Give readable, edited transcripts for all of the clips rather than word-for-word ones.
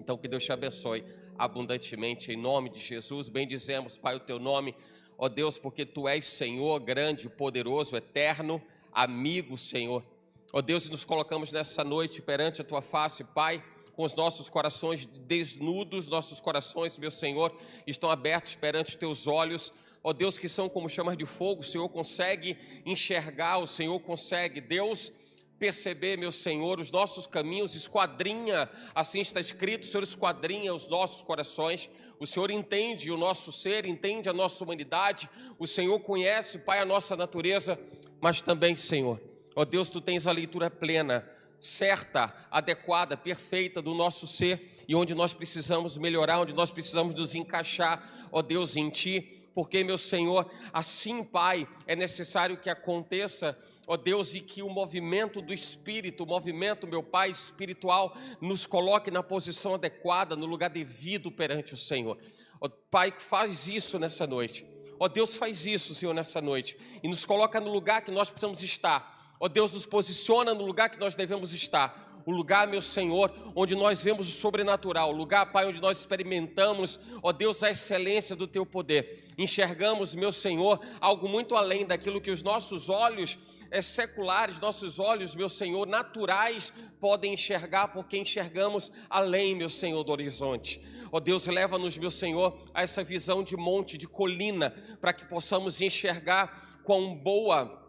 Então que Deus te abençoe abundantemente em nome de Jesus. Bendizemos, Pai, o teu nome, ó Deus, porque tu és Senhor, grande, poderoso, eterno, amigo, Senhor. Ó Deus, e nos colocamos nessa noite perante a tua face, Pai, com os nossos corações desnudos, nossos corações, meu Senhor, estão abertos perante os teus olhos, ó Deus, que são como chamas de fogo. O Senhor consegue enxergar, o Senhor consegue, Deus, perceber, meu Senhor, os nossos caminhos, esquadrinha, assim está escrito, o Senhor esquadrinha os nossos corações, o Senhor entende o nosso ser, entende a nossa humanidade, o Senhor conhece, Pai, a nossa natureza, mas também, Senhor, ó Deus, tu tens a leitura plena, certa, adequada, perfeita do nosso ser e onde nós precisamos melhorar, onde nós precisamos nos encaixar, ó Deus, em Ti, porque, meu Senhor, assim, Pai, é necessário que aconteça, ó Deus, e que o movimento do Espírito, o movimento, meu Pai, espiritual, nos coloque na posição adequada, no lugar devido perante o Senhor. Ó Pai, faz isso nessa noite. Ó Deus, faz isso, Senhor, nessa noite, e nos coloca no lugar que nós precisamos estar. Ó Deus, nos posiciona no lugar que nós devemos estar. O lugar, meu Senhor, onde nós vemos o sobrenatural. O lugar, Pai, onde nós experimentamos, ó Deus, a excelência do Teu poder. Enxergamos, meu Senhor, algo muito além daquilo que os nossos olhos seculares, nossos olhos, meu Senhor, naturais, podem enxergar, porque enxergamos além, meu Senhor, do horizonte. Ó Deus, leva-nos, meu Senhor, a essa visão de monte, de colina, para que possamos enxergar quão boa,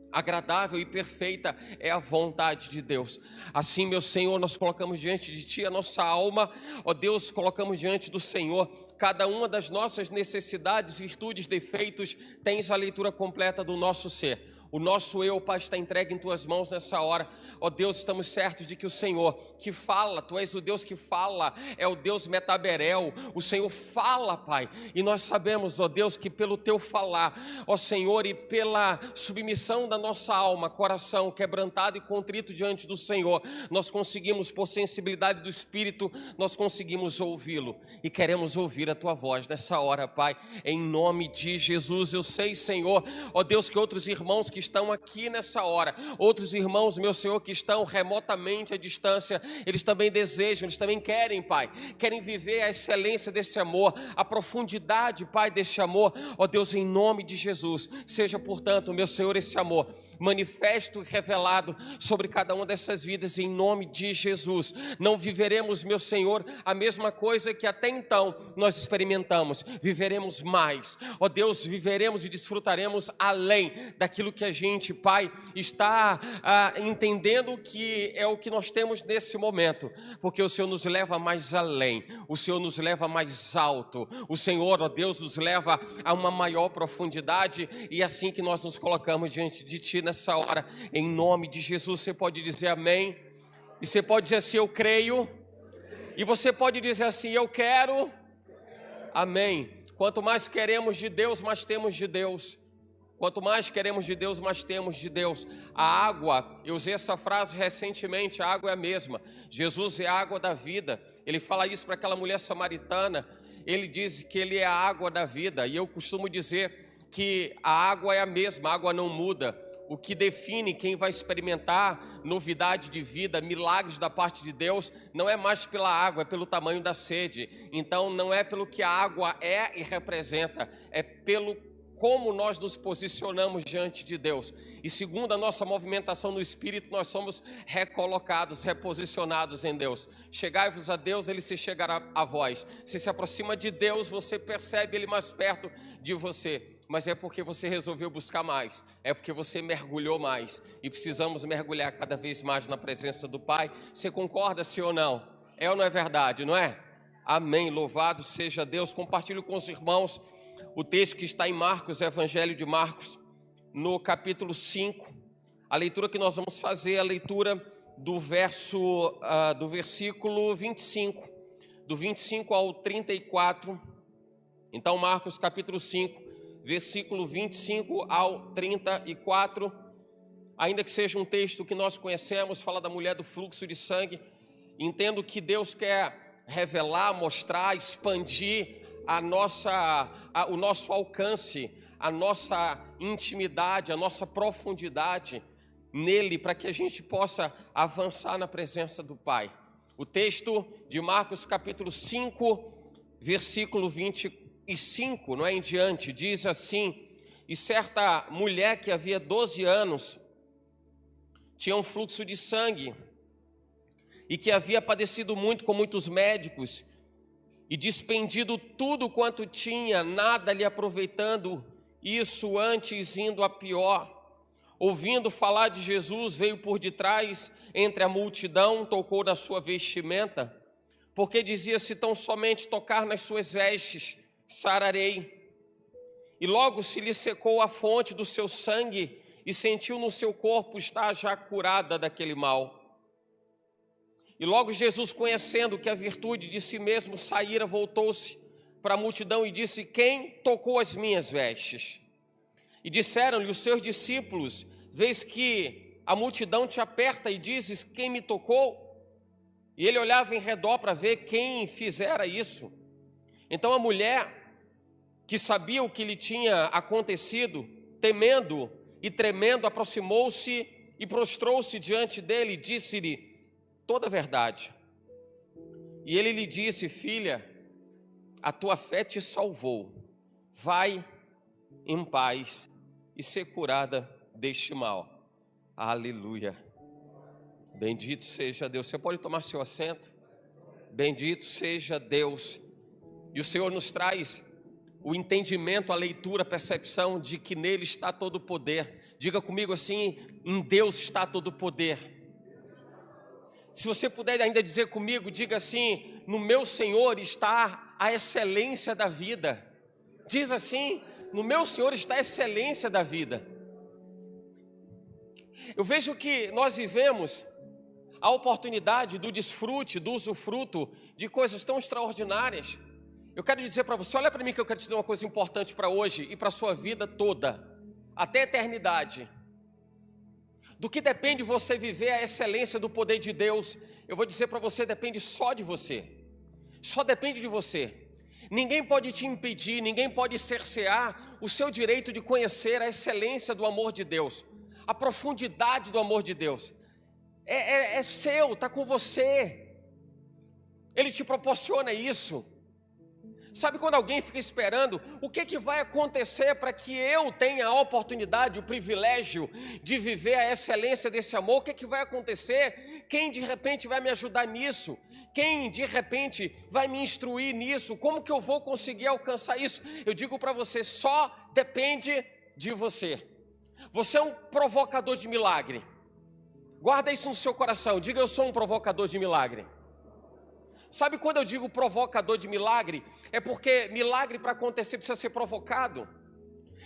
agradável e perfeita é a vontade de Deus. Assim, meu Senhor, nós colocamos diante de Ti a nossa alma, ó Deus, colocamos diante do Senhor cada uma das nossas necessidades, virtudes, defeitos. Tens a leitura completa do nosso ser. O nosso eu, Pai, está entregue em Tuas mãos nessa hora. Ó Deus, estamos certos de que o Senhor que fala, Tu és o Deus que fala, é o Deus Metaberel. O Senhor fala, Pai, e nós sabemos, ó Deus, que pelo Teu falar, ó Senhor, e pela submissão da nossa alma, coração quebrantado e contrito diante do Senhor, nós conseguimos, por sensibilidade do Espírito, nós conseguimos ouvi-lo, e queremos ouvir a Tua voz nessa hora, Pai, em nome de Jesus. Eu sei, Senhor, ó Deus, que outros irmãos que estão aqui nessa hora, outros irmãos, meu Senhor, que estão remotamente à distância, eles também desejam, eles também querem, Pai, querem viver a excelência desse amor, a profundidade, Pai, desse amor. Ó Deus, em nome de Jesus, seja, portanto, meu Senhor, esse amor manifesto e revelado sobre cada uma dessas vidas, em nome de Jesus. Não viveremos, meu Senhor, a mesma coisa que até então nós experimentamos, viveremos mais. Ó Deus, viveremos e desfrutaremos além daquilo que a gente, Pai, está entendendo que é o que nós temos nesse momento, porque o Senhor nos leva mais além, o Senhor nos leva mais alto, o Senhor, ó Deus, nos leva a uma maior profundidade, e assim que nós nos colocamos diante de Ti nessa hora, em nome de Jesus. Você pode dizer amém, e você pode dizer assim, eu creio, e você pode dizer assim, eu quero, amém. Quanto mais queremos de Deus, mais temos de Deus. Quanto mais queremos de Deus, mais temos de Deus. A água, eu usei essa frase recentemente, a água é a mesma. Jesus é a água da vida. Ele fala isso para aquela mulher samaritana. Ele diz que Ele é a água da vida. E eu costumo dizer que a água é a mesma, a água não muda. O que define quem vai experimentar novidade de vida, milagres da parte de Deus, não é mais pela água, é pelo tamanho da sede. Então não é pelo que a água é e representa, é pelo como nós nos posicionamos diante de Deus. E segundo a nossa movimentação no Espírito, nós somos recolocados, reposicionados em Deus. Chegai-vos a Deus, Ele se chegará a vós. Se aproxima de Deus, você percebe Ele mais perto de você. Mas é porque você resolveu buscar mais, é porque você mergulhou mais. E precisamos mergulhar cada vez mais na presença do Pai. Você concorda, sim ou não? É ou não é verdade, não é? Amém, louvado seja Deus. Compartilho com os irmãos o texto que está em Marcos, Evangelho de Marcos, no capítulo 5. A leitura que nós vamos fazer é a leitura do versículo 25, do 25 ao 34. Então, Marcos capítulo 5, versículo 25 ao 34. Ainda que seja um texto que nós conhecemos, fala da mulher do fluxo de sangue, entendo que Deus quer revelar, mostrar, expandir o nosso alcance, a nossa intimidade, a nossa profundidade nele, para que a gente possa avançar na presença do Pai. O texto de Marcos capítulo 5, versículo 25, não é, em diante, diz assim: e certa mulher que havia 12 anos tinha um fluxo de sangue e que havia padecido muito com muitos médicos e despendido tudo quanto tinha, nada lhe aproveitando, isso antes indo a pior. Ouvindo falar de Jesus, veio por detrás, entre a multidão, tocou na sua vestimenta, porque dizia: se tão somente tocar nas suas vestes, sararei. E logo se lhe secou a fonte do seu sangue, e sentiu no seu corpo estar já curada daquele mal. E logo Jesus, conhecendo que a virtude de si mesmo saíra, voltou-se para a multidão e disse: quem tocou as minhas vestes? E disseram-lhe os seus discípulos: vês que a multidão te aperta e dizes: quem me tocou? E ele olhava em redor para ver quem fizera isso. Então a mulher, que sabia o que lhe tinha acontecido, temendo e tremendo, aproximou-se e prostrou-se diante dele e disse-lhe toda a verdade. E ele lhe disse: filha, a tua fé te salvou, vai em paz e ser curada deste mal. Aleluia. Bendito seja Deus. Você pode tomar seu assento? Bendito seja Deus. E o Senhor nos traz o entendimento, a leitura, a percepção de que nele está todo o poder. Diga comigo assim: em Deus está todo o poder. Se você puder ainda dizer comigo, diga assim: no meu Senhor está a excelência da vida. Diz assim: no meu Senhor está a excelência da vida. Eu vejo que nós vivemos a oportunidade do desfrute, do usufruto de coisas tão extraordinárias. Eu quero dizer para você, olha para mim que eu quero te dizer uma coisa importante para hoje e para a sua vida toda, até a eternidade. Do que depende você viver a excelência do poder de Deus, eu vou dizer para você, depende só de você. Só depende de você. Ninguém pode te impedir, ninguém pode cercear o seu direito de conhecer a excelência do amor de Deus, a profundidade do amor de Deus. É seu, está com você. Ele te proporciona isso. Sabe quando alguém fica esperando o que vai acontecer para que eu tenha a oportunidade, o privilégio de viver a excelência desse amor? O que vai acontecer? Quem de repente vai me ajudar nisso? Quem de repente vai me instruir nisso? Como que eu vou conseguir alcançar isso? Eu digo para você, só depende de você. Você é um provocador de milagre. Guarda isso no seu coração, diga: eu sou um provocador de milagre. Sabe quando eu digo provocador de milagre? É porque milagre para acontecer precisa ser provocado.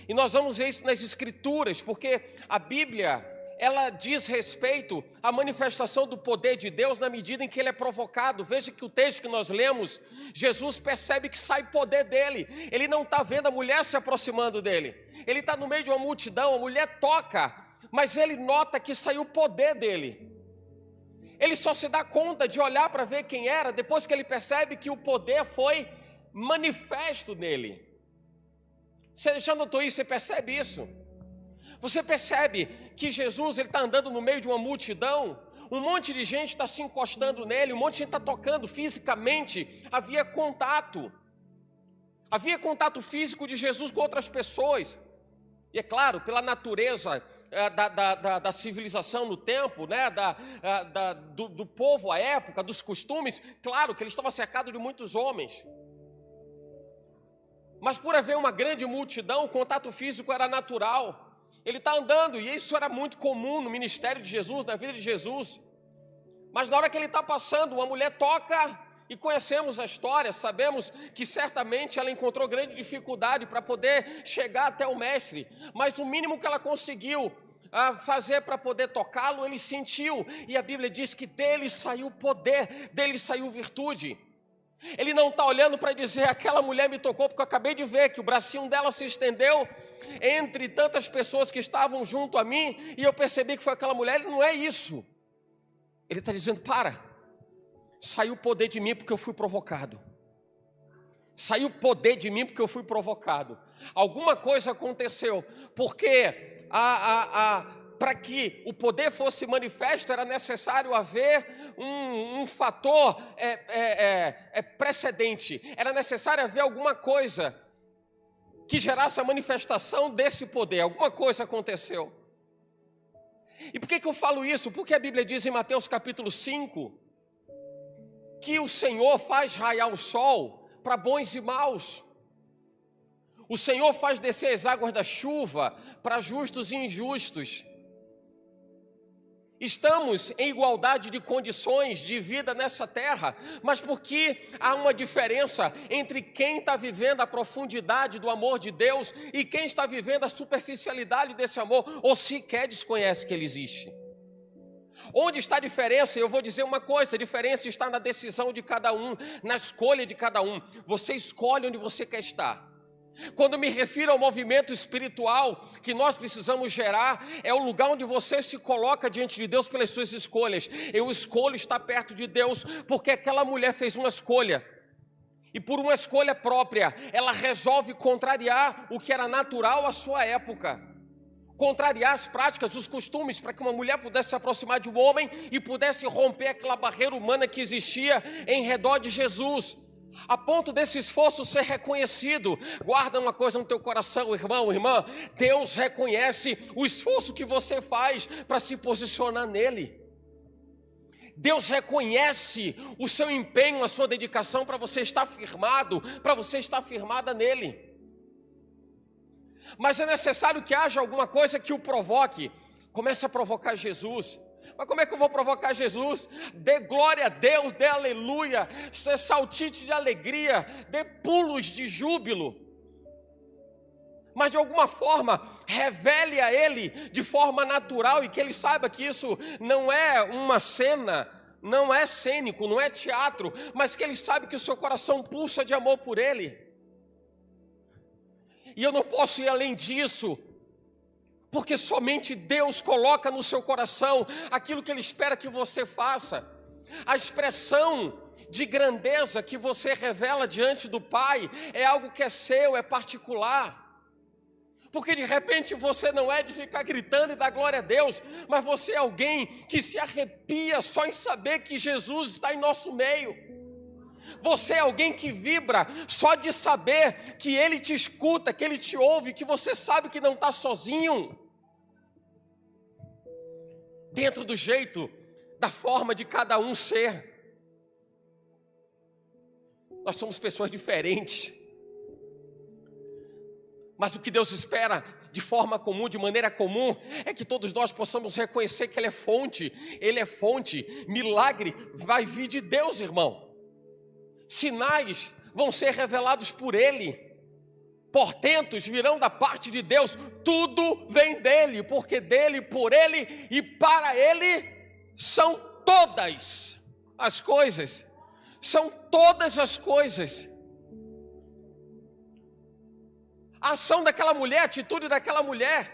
E nós vamos ver isso nas Escrituras, porque a Bíblia, ela diz respeito à manifestação do poder de Deus na medida em que ele é provocado. Veja que o texto que nós lemos, Jesus percebe que sai poder dele. Ele não está vendo a mulher se aproximando dele. Ele está no meio de uma multidão, a mulher toca, mas ele nota que saiu o poder dele. Ele só se dá conta de olhar para ver quem era depois que ele percebe que o poder foi manifesto nele. Você já notou isso? Você percebe isso? Você percebe que Jesus está andando no meio de uma multidão, um monte de gente está se encostando nele, um monte de gente está tocando fisicamente, havia contato físico de Jesus com outras pessoas. E é claro, pela natureza da civilização no tempo, né, do povo à época, dos costumes, claro que ele estava cercado de muitos homens. Mas por haver uma grande multidão, o contato físico era natural. Ele está andando, e isso era muito comum no ministério de Jesus, na vida de Jesus. Mas na hora que ele está passando, uma mulher toca, e conhecemos a história, sabemos que certamente ela encontrou grande dificuldade para poder chegar até o mestre, mas o mínimo que ela conseguiu fazer para poder tocá-lo, ele sentiu, e a Bíblia diz que dele saiu poder, dele saiu virtude. Ele não está olhando para dizer: aquela mulher me tocou, porque eu acabei de ver que o bracinho dela se estendeu entre tantas pessoas que estavam junto a mim, e eu percebi que foi aquela mulher. Ele não é isso. Ele está dizendo: saiu poder de mim porque eu fui provocado. Saiu poder de mim porque eu fui provocado. Alguma coisa aconteceu, porque para que o poder fosse manifesto, era necessário haver um fator precedente. Era necessário haver alguma coisa que gerasse a manifestação desse poder. Alguma coisa aconteceu. E por que eu falo isso? Porque a Bíblia diz em Mateus capítulo 5, que o Senhor faz raiar o sol para bons e maus. O Senhor faz descer as águas da chuva para justos e injustos. Estamos em igualdade de condições de vida nessa terra, mas porque há uma diferença entre quem está vivendo a profundidade do amor de Deus e quem está vivendo a superficialidade desse amor, ou sequer desconhece que ele existe. Onde está a diferença? Eu vou dizer uma coisa: a diferença está na decisão de cada um, na escolha de cada um. Você escolhe onde você quer estar. Quando me refiro ao movimento espiritual que nós precisamos gerar, é o lugar onde você se coloca diante de Deus pelas suas escolhas. Eu escolho estar perto de Deus porque aquela mulher fez uma escolha. E por uma escolha própria, ela resolve contrariar o que era natural à sua época. Contrariar as práticas, os costumes, para que uma mulher pudesse se aproximar de um homem e pudesse romper aquela barreira humana que existia em redor de Jesus. A ponto desse esforço ser reconhecido. Guarda uma coisa no teu coração, irmão, irmã: Deus reconhece o esforço que você faz para se posicionar nele. Deus reconhece o seu empenho, a sua dedicação para você estar firmado, para você estar firmada nele. Mas é necessário que haja alguma coisa que o provoque. Comece a provocar Jesus. Mas como é que eu vou provocar Jesus? Dê glória a Deus, dê aleluia, dê saltite de alegria, dê pulos de júbilo. Mas de alguma forma, revele a Ele de forma natural e que Ele saiba que isso não é uma cena, não é cênico, não é teatro, mas que Ele sabe que o seu coração pulsa de amor por Ele. E eu não posso ir além disso, porque somente Deus coloca no seu coração aquilo que Ele espera que você faça. A expressão de grandeza que você revela diante do Pai é algo que é seu, é particular. Porque de repente você não é de ficar gritando e dar glória a Deus, mas você é alguém que se arrepia só em saber que Jesus está em nosso meio. Você é alguém que vibra só de saber que Ele te escuta, que Ele te ouve, que você sabe que não está sozinho. Dentro do jeito, da forma de cada um ser. Nós somos pessoas diferentes. Mas o que Deus espera de forma comum, de maneira comum, é que todos nós possamos reconhecer que Ele é fonte. Ele é fonte. Milagre vai vir de Deus, irmão. Sinais vão ser revelados por Ele. Portentos virão da parte de Deus. Tudo vem dEle, porque dEle, por Ele e para Ele são todas as coisas. São todas as coisas. A ação daquela mulher, a atitude daquela mulher,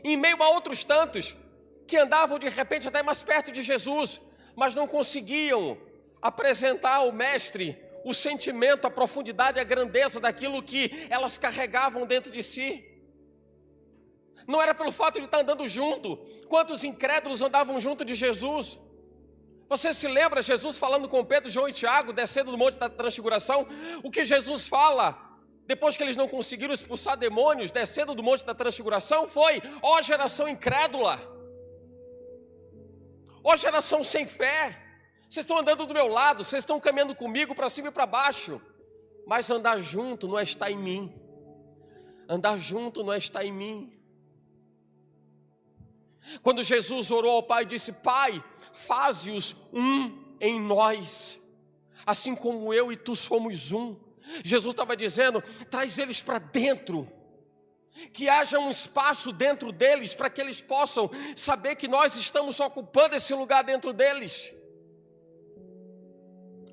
em meio a outros tantos que andavam de repente até mais perto de Jesus, mas não conseguiam apresentar ao Mestre o sentimento, a profundidade, a grandeza daquilo que elas carregavam dentro de si. Não era pelo fato de estar andando junto. Quantos incrédulos andavam junto de Jesus? Você se lembra Jesus falando com Pedro, João e Tiago, descendo do Monte da Transfiguração? O que Jesus fala, depois que eles não conseguiram expulsar demônios, descendo do Monte da Transfiguração, foi: ó geração incrédula, ó geração sem fé. Vocês estão andando do meu lado, vocês estão caminhando comigo para cima e para baixo, mas andar junto não é estar em mim. Andar junto não é estar em mim. Quando Jesus orou ao Pai e disse: Pai, faze-os um em nós, assim como eu e tu somos um. Jesus estava dizendo: traz eles para dentro, que haja um espaço dentro deles, para que eles possam saber que nós estamos ocupando esse lugar dentro deles.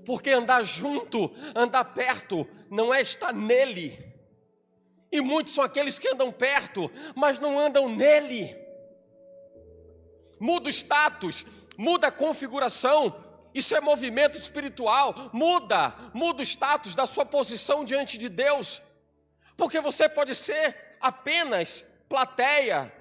Porque andar junto, andar perto, não é estar nele. E muitos são aqueles que andam perto, mas não andam nele. Muda o status, muda a configuração. Isso é movimento espiritual. Muda o status da sua posição diante de Deus. Porque você pode ser apenas plateia.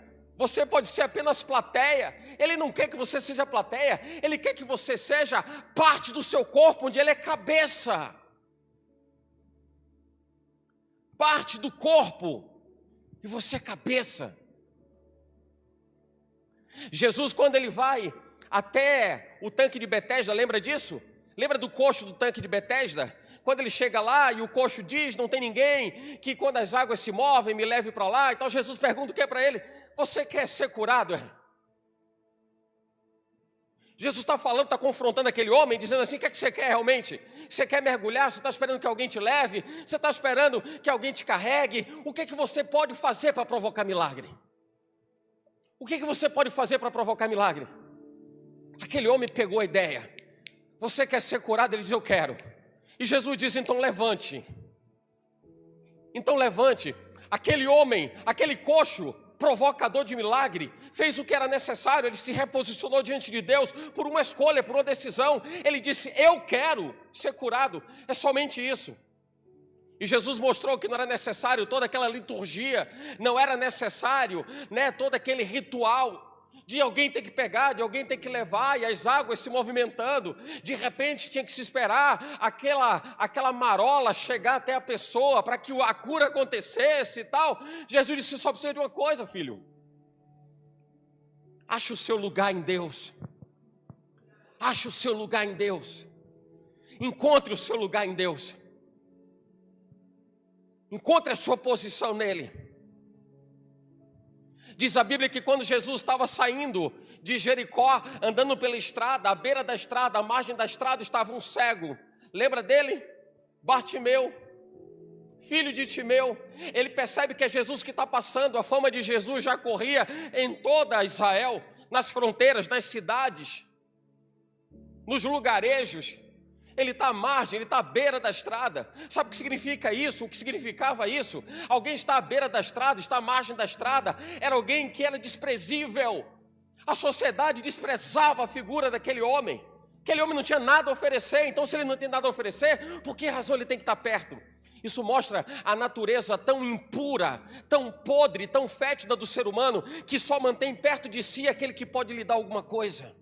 Você pode ser apenas plateia. Ele não quer que você seja plateia. Ele quer que você seja parte do seu corpo, onde Ele é cabeça. Parte do corpo. E você é cabeça. Jesus, quando Ele vai até o tanque de Betesda, lembra disso? Lembra do coxo do tanque de Betesda? Quando ele chega lá e o coxo diz, não tem ninguém, que quando as águas se movem, me leve para lá. Então Jesus pergunta o que é para ele? Você quer ser curado? Jesus está falando, está confrontando aquele homem, dizendo assim, o que é que você quer realmente? Você quer mergulhar? Você está esperando que alguém te leve? Você está esperando que alguém te carregue? O que é que você pode fazer para provocar milagre? O que é que você pode fazer para provocar milagre? Aquele homem pegou a ideia. Você quer ser curado? Ele diz, eu quero. E Jesus diz, então levante. Então levante. Aquele homem, aquele coxo, provocador de milagre, fez o que era necessário. Ele se reposicionou diante de Deus por uma escolha, por uma decisão. Ele disse, eu quero ser curado. É somente isso. E Jesus mostrou que não era necessário toda aquela liturgia, não era necessário, todo aquele ritual de alguém ter que pegar, de alguém ter que levar, e as águas se movimentando. De repente tinha que se esperar aquela marola chegar até a pessoa para que a cura acontecesse e tal. Jesus disse, só precisa de uma coisa, filho. Ache o seu lugar em Deus. Ache o seu lugar em Deus. Encontre o seu lugar em Deus. Encontre a sua posição nele. Diz a Bíblia que quando Jesus estava saindo de Jericó, andando pela estrada, à beira da estrada, à margem da estrada, estava um cego. Lembra dele? Bartimeu, filho de Timeu. Ele percebe que é Jesus que está passando. A fama de Jesus já corria em toda Israel, nas fronteiras, nas cidades, nos lugarejos. Ele está à margem, ele está à beira da estrada. Sabe o que significa isso? O que significava isso? Alguém está à beira da estrada, está à margem da estrada. Era alguém que era desprezível. A sociedade desprezava a figura daquele homem. Aquele homem não tinha nada a oferecer. Então, se ele não tem nada a oferecer, por que razão ele tem que estar perto? Isso mostra a natureza tão impura, tão podre, tão fétida do ser humano, que só mantém perto de si aquele que pode lhe dar alguma coisa.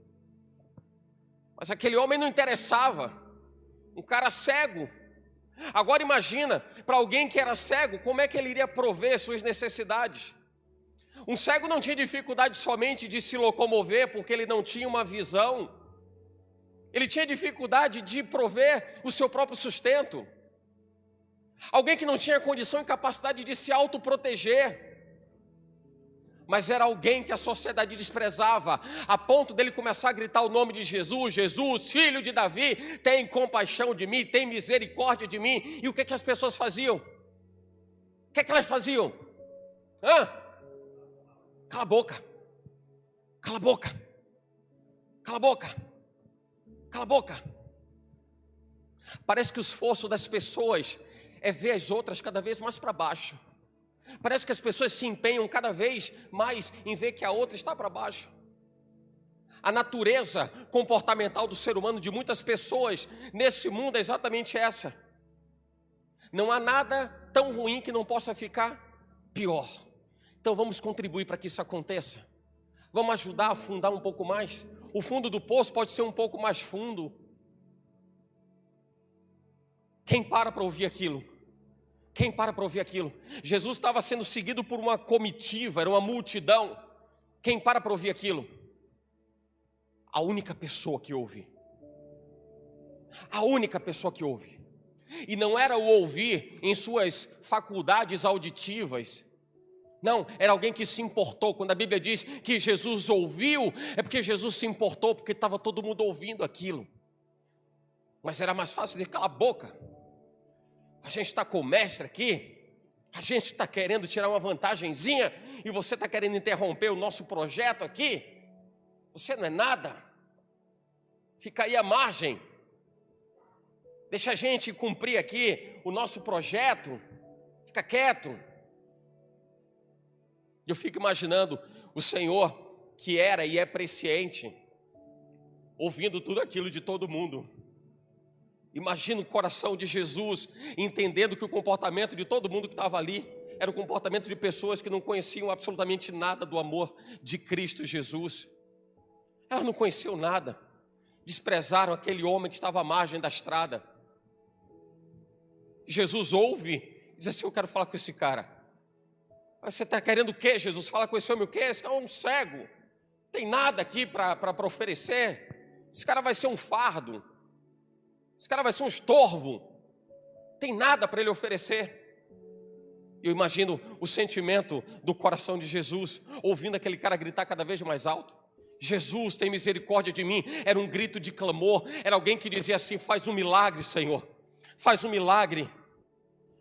Mas aquele homem não interessava. Um cara cego. Agora imagina, para alguém que era cego, como é que ele iria prover suas necessidades? Um cego não tinha dificuldade somente de se locomover, porque ele não tinha uma visão. Ele tinha dificuldade de prover o seu próprio sustento. Alguém que não tinha condição e capacidade de se autoproteger. Mas era alguém que a sociedade desprezava, a ponto dele começar a gritar o nome de Jesus. Jesus, filho de Davi, tem compaixão de mim, tem misericórdia de mim. E o que que as pessoas faziam? O que que elas faziam? Cala a boca, cala a boca, cala a boca, cala a boca. Parece que o esforço das pessoas é ver as outras cada vez mais para baixo. Parece que as pessoas se empenham cada vez mais em ver que a outra está para baixo. A natureza comportamental do ser humano, de muitas pessoas nesse mundo, é exatamente essa. Não há nada tão ruim que não possa ficar pior. Então vamos contribuir para que isso aconteça. Vamos ajudar a afundar um pouco mais. O fundo do poço pode ser um pouco mais fundo. Quem para ouvir aquilo? Quem para ouvir aquilo? Jesus estava sendo seguido por uma comitiva, era uma multidão. Quem para ouvir aquilo? A única pessoa que ouve. A única pessoa que ouve. E não era o ouvir em suas faculdades auditivas. Não, era alguém que se importou. Quando a Bíblia diz que Jesus ouviu, é porque Jesus se importou, porque estava todo mundo ouvindo aquilo. Mas era mais fácil dizer, cala a boca. A gente está com o mestre aqui, a gente está querendo tirar uma vantagenzinha e você está querendo interromper o nosso projeto aqui. Você não é nada. Fica aí à margem. Deixa a gente cumprir aqui o nosso projeto. Fica quieto. Eu fico imaginando o Senhor, que era e é presciente, ouvindo tudo aquilo de todo mundo. Imagina o coração de Jesus, entendendo que o comportamento de todo mundo que estava ali era o comportamento de pessoas que não conheciam absolutamente nada do amor de Cristo Jesus. Elas não conheciam nada, desprezaram aquele homem que estava à margem da estrada. Jesus ouve e diz assim: eu quero falar com esse cara. Você está querendo o quê, Jesus? Fala com esse homem o quê? Esse cara é um cego, tem nada aqui para oferecer. Esse cara vai ser um fardo, esse cara vai ser um estorvo, tem nada para ele oferecer. Eu imagino o sentimento do coração de Jesus, ouvindo aquele cara gritar cada vez mais alto: Jesus, tem misericórdia de mim. Era um grito de clamor, era alguém que dizia assim: faz um milagre, Senhor, faz um milagre,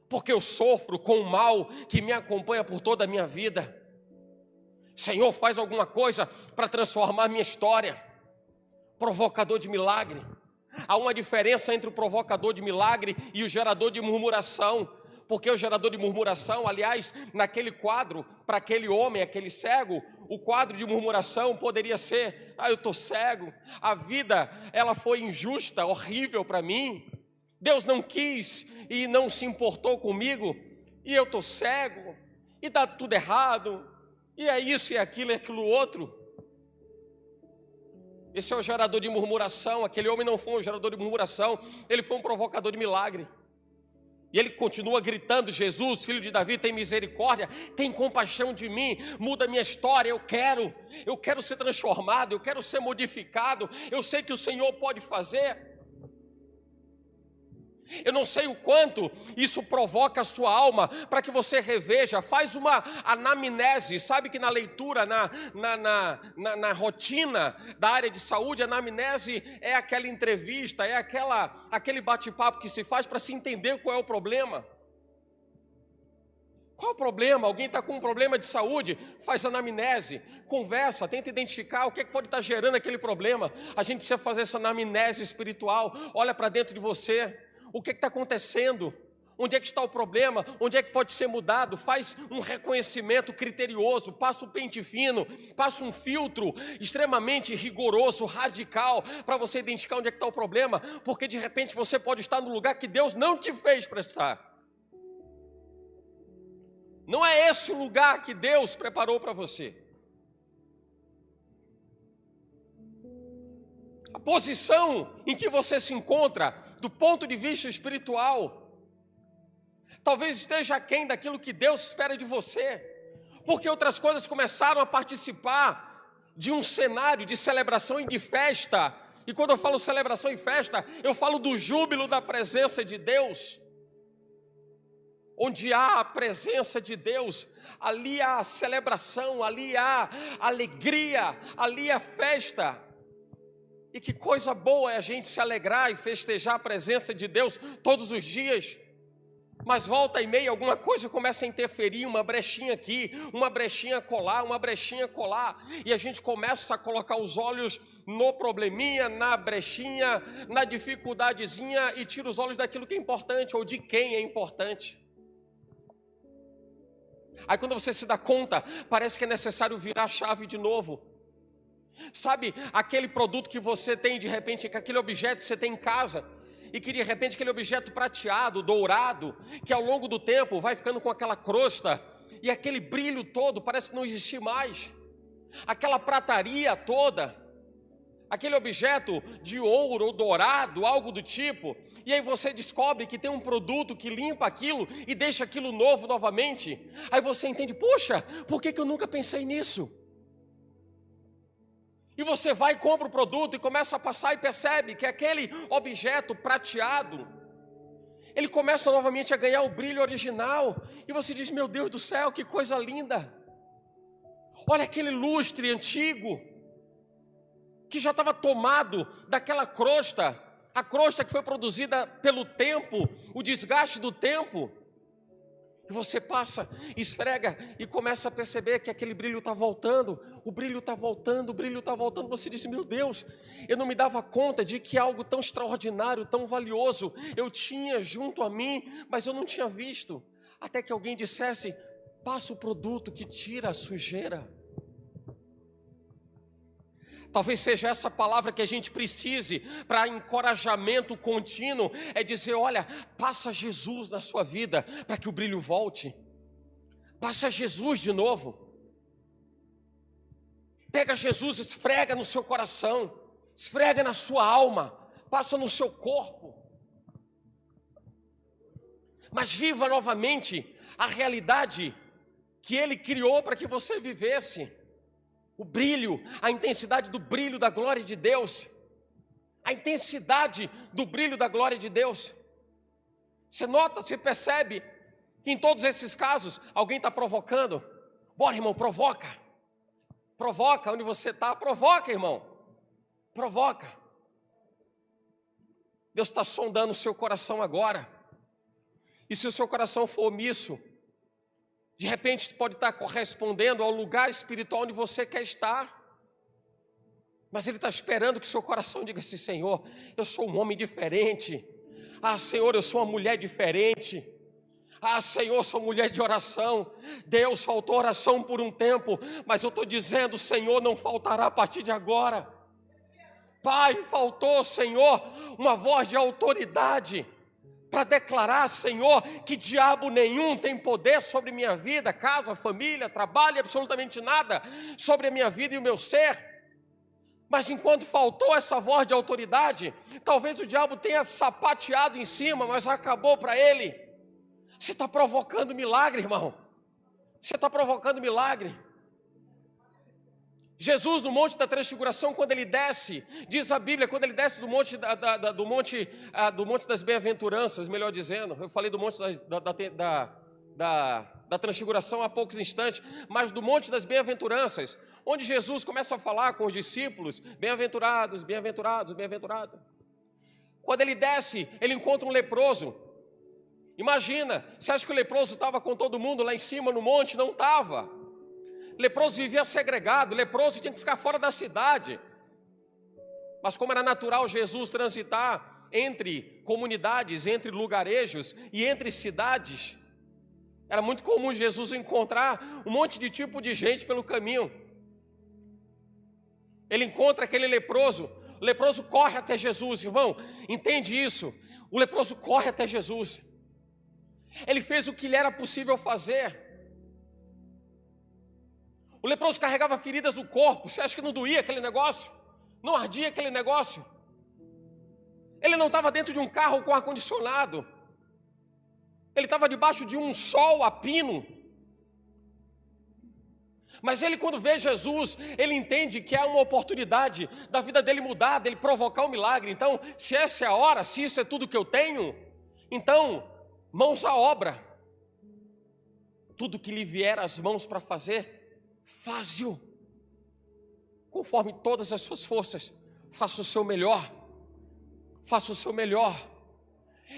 porque eu sofro com o mal que me acompanha por toda a minha vida. Senhor, faz alguma coisa para transformar a minha história. Provocador de milagre. Há uma diferença entre o provocador de milagre e o gerador de murmuração. Porque o gerador de murmuração, aliás, naquele quadro, para aquele homem, aquele cego, o quadro de murmuração poderia ser: eu estou cego, a vida ela foi injusta, horrível para mim, Deus não quis e não se importou comigo, e eu estou cego, e está tudo errado, e é isso, e aquilo, e aquilo outro. Esse é o gerador de murmuração. Aquele homem não foi um gerador de murmuração, ele foi um provocador de milagre. E ele continua gritando: Jesus, filho de Davi, tem misericórdia, tem compaixão de mim, muda a minha história, eu quero ser transformado, eu quero ser modificado, eu sei que o Senhor pode fazer. Eu não sei o quanto isso provoca a sua alma para que você reveja, faz uma anamnese. Sabe que na leitura, na rotina da área de saúde, a anamnese é aquela entrevista, é aquele bate-papo que se faz para se entender qual é o problema. Qual é o problema? Alguém está com um problema de saúde, faz anamnese, conversa, tenta identificar o que pode estar gerando aquele problema. A gente precisa fazer essa anamnese espiritual, olha para dentro de você. O que está acontecendo? Onde é que está o problema? Onde é que pode ser mudado? Faz um reconhecimento criterioso, passa o pente fino, passa um filtro extremamente rigoroso, radical, para você identificar onde é que está o problema, porque de repente você pode estar no lugar que Deus não te fez para estar. Não é esse o lugar que Deus preparou para você. A posição em que você se encontra, do ponto de vista espiritual, talvez esteja aquém daquilo que Deus espera de você, porque outras coisas começaram a participar de um cenário de celebração e de festa. E quando eu falo celebração e festa, eu falo do júbilo da presença de Deus. Onde há a presença de Deus, ali há celebração, ali há alegria, ali há festa. E que coisa boa é a gente se alegrar e festejar a presença de Deus todos os dias. Mas volta e meia alguma coisa começa a interferir, uma brechinha aqui, uma brechinha colar, uma brechinha colar. E a gente começa a colocar os olhos no probleminha, na brechinha, na dificuldadezinha, e tira os olhos daquilo que é importante ou de quem é importante. Aí quando você se dá conta, parece que é necessário virar a chave de novo. Sabe, aquele produto que você tem de repente, que aquele objeto que você tem em casa, e que de repente aquele objeto prateado, dourado, que ao longo do tempo vai ficando com aquela crosta, e aquele brilho todo parece não existir mais, aquela prataria toda, aquele objeto de ouro ou dourado, algo do tipo, e aí você descobre que tem um produto que limpa aquilo e deixa aquilo novo novamente. Aí você entende: poxa, por que eu nunca pensei nisso? E você vai e compra o produto e começa a passar e percebe que aquele objeto prateado, ele começa novamente a ganhar o brilho original. E você diz: meu Deus do céu, que coisa linda! Olha aquele lustre antigo, que já estava tomado daquela crosta, a crosta que foi produzida pelo tempo, o desgaste do tempo. E você passa, esfrega e começa a perceber que aquele brilho está voltando, o brilho está voltando, o brilho está voltando. Você diz: meu Deus, eu não me dava conta de que algo tão extraordinário, tão valioso eu tinha junto a mim, mas eu não tinha visto. Até que alguém dissesse: passa o produto que tira a sujeira. Talvez seja essa palavra que a gente precise para encorajamento contínuo, é dizer: olha, passa Jesus na sua vida para que o brilho volte. Passa Jesus de novo. Pega Jesus, esfrega no seu coração, esfrega na sua alma, passa no seu corpo. Mas viva novamente a realidade que Ele criou para que você vivesse. O brilho, a intensidade do brilho da glória de Deus. A intensidade do brilho da glória de Deus. Você nota, você percebe que em todos esses casos alguém está provocando. Bora, irmão, provoca. Provoca onde você está, provoca, irmão. Provoca. Deus está sondando o seu coração agora. E se o seu coração for omisso, de repente pode estar correspondendo ao lugar espiritual onde você quer estar. Mas Ele está esperando que o seu coração diga assim: Senhor, eu sou um homem diferente. Ah, Senhor, eu sou uma mulher diferente. Ah, Senhor, sou mulher de oração. Deus, faltou oração por um tempo, mas eu estou dizendo: Senhor, não faltará a partir de agora. Pai, faltou, Senhor, uma voz de autoridade para declarar, Senhor, que diabo nenhum tem poder sobre minha vida, casa, família, trabalho, absolutamente nada sobre a minha vida e o meu ser. Mas enquanto faltou essa voz de autoridade, talvez o diabo tenha sapateado em cima, mas acabou para ele. Você está provocando milagre, irmão. Você está provocando milagre. Jesus no Monte da Transfiguração, quando ele desce, diz a Bíblia, quando ele desce do Monte, do monte das Bem-aventuranças, melhor dizendo, eu falei do Monte da Transfiguração há poucos instantes, mas do Monte das Bem-aventuranças, onde Jesus começa a falar com os discípulos: bem-aventurados, bem-aventurados, bem-aventurados. Quando ele desce, ele encontra um leproso. Imagina, você acha que o leproso estava com todo mundo lá em cima no monte? Não estava. Leproso vivia segregado, leproso tinha que ficar fora da cidade. Mas como era natural Jesus transitar entre comunidades, entre lugarejos e entre cidades, era muito comum Jesus encontrar um monte de tipo de gente pelo caminho. Ele encontra aquele leproso, o leproso corre até Jesus, irmão, entende isso? O leproso corre até Jesus. Ele fez o que lhe era possível fazer. O leproso carregava feridas no corpo. Você acha que não doía aquele negócio? Não ardia aquele negócio? Ele não estava dentro de um carro com ar-condicionado. Ele estava debaixo de um sol a pino. Mas ele, quando vê Jesus, ele entende que há uma oportunidade da vida dele mudar, dele provocar um milagre. Então, se essa é a hora, se isso é tudo que eu tenho, então, mãos à obra. Tudo que lhe vier às mãos para fazer, faze-o, conforme todas as suas forças. Faça o seu melhor. Faça o seu melhor.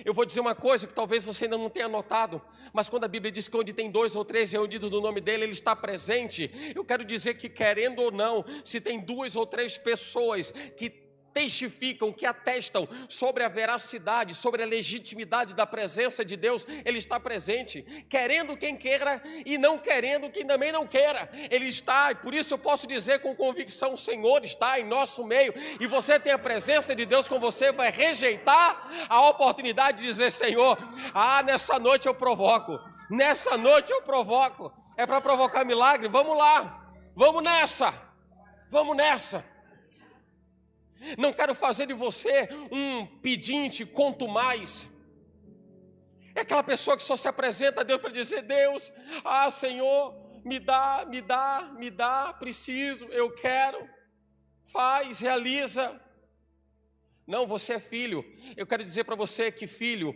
Eu vou dizer uma coisa que talvez você ainda não tenha notado, mas quando a Bíblia diz que onde tem 2 ou 3 reunidos no nome dele, ele está presente. Eu quero dizer que, querendo ou não, se tem 2 ou 3 pessoas que testificam, que atestam sobre a veracidade, sobre a legitimidade da presença de Deus, Ele está presente, querendo quem queira e não querendo quem também não queira. Ele está, e por isso eu posso dizer com convicção: o Senhor está em nosso meio, e você tem a presença de Deus com você. Vai rejeitar a oportunidade de dizer: Senhor, nessa noite eu provoco, nessa noite eu provoco. É para provocar milagre? Vamos lá, vamos nessa, vamos nessa. Não quero fazer de você um pedinte, quanto mais. É aquela pessoa que só se apresenta a Deus para dizer: Deus, Senhor, me dá, preciso, eu quero, faz, realiza. Não, você é filho. Eu quero dizer para você que filho,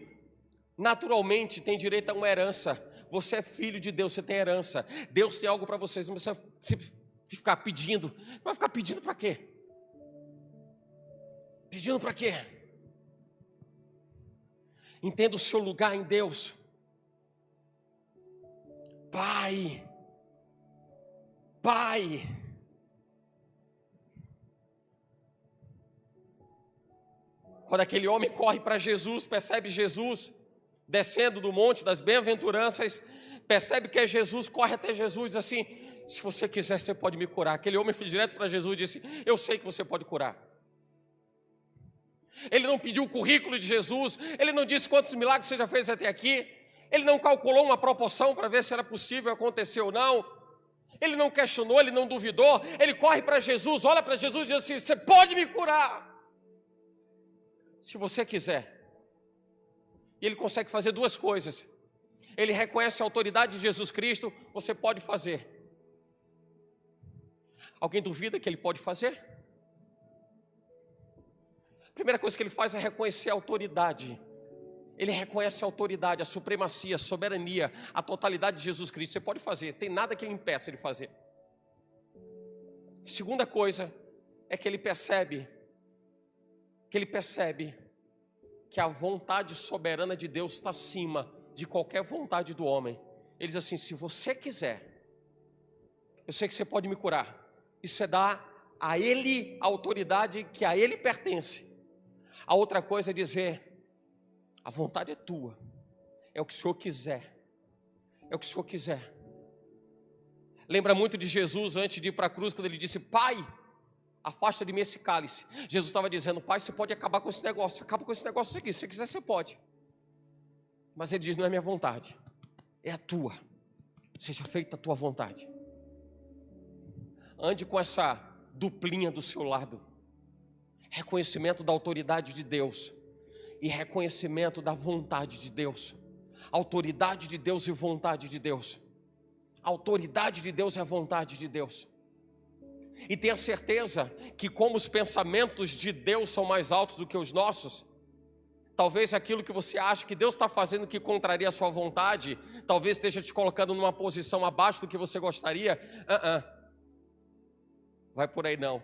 naturalmente, tem direito a uma herança. Você é filho de Deus, você tem herança. Deus tem algo para vocês, não precisa ficar pedindo. Vai ficar pedindo para quê? Pedindo para quê? Entenda o seu lugar em Deus. Pai. Quando aquele homem corre para Jesus, percebe Jesus descendo do monte das bem-aventuranças, percebe que é Jesus, corre até Jesus assim: se você quiser, você pode me curar. Aquele homem foi direto para Jesus e disse: eu sei que você pode curar. Ele não pediu o currículo de Jesus, ele não disse quantos milagres você já fez até aqui, Ele não calculou uma proporção para ver se era possível acontecer ou não. Ele não questionou, ele não duvidou. Ele corre para Jesus, olha para Jesus e diz assim: você pode me curar, se você quiser. E ele consegue fazer duas coisas. Ele reconhece a autoridade de Jesus Cristo. Você pode fazer. Alguém duvida que ele pode fazer? A primeira coisa que ele faz é reconhecer a autoridade. Ele reconhece a autoridade, a supremacia, a soberania, a totalidade de Jesus Cristo. Você pode fazer, tem nada que lhe impeça de fazer. A segunda coisa é que ele percebe que a vontade soberana de Deus está acima de qualquer vontade do homem. Ele diz assim: se você quiser, eu sei que você pode me curar. Isso é dar a Ele a autoridade que a Ele pertence. A outra coisa é dizer: a vontade é tua, é o que o Senhor quiser, é o que o Senhor quiser. Lembra muito de Jesus antes de ir para a cruz, quando ele disse: Pai, afasta de mim esse cálice. Jesus estava dizendo: Pai, você pode acabar com esse negócio, acaba com esse negócio aqui, se você quiser você pode. Mas ele diz: não é minha vontade, é a tua, seja feita a tua vontade. Ande com essa duplinha do seu lado: reconhecimento da autoridade de Deus e reconhecimento da vontade de Deus. Autoridade de Deus e vontade de Deus. Autoridade de Deus é a vontade de Deus. E tenha certeza que, como os pensamentos de Deus são mais altos do que os nossos, talvez aquilo que você acha que Deus está fazendo que contraria a sua vontade, talvez esteja te colocando numa posição abaixo do que você gostaria. Vai por aí não.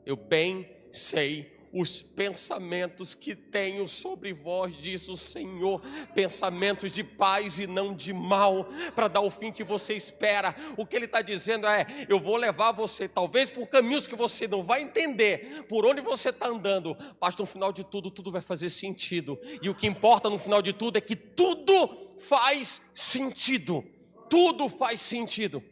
Eu bem sei os pensamentos que tenho sobre vós, diz o Senhor, pensamentos de paz e não de mal, para dar o fim que você espera. O que Ele está dizendo é: eu vou levar você, talvez por caminhos que você não vai entender, por onde você está andando, mas no final de tudo, tudo vai fazer sentido. E o que importa no final de tudo é que tudo faz sentido. Tudo faz sentido.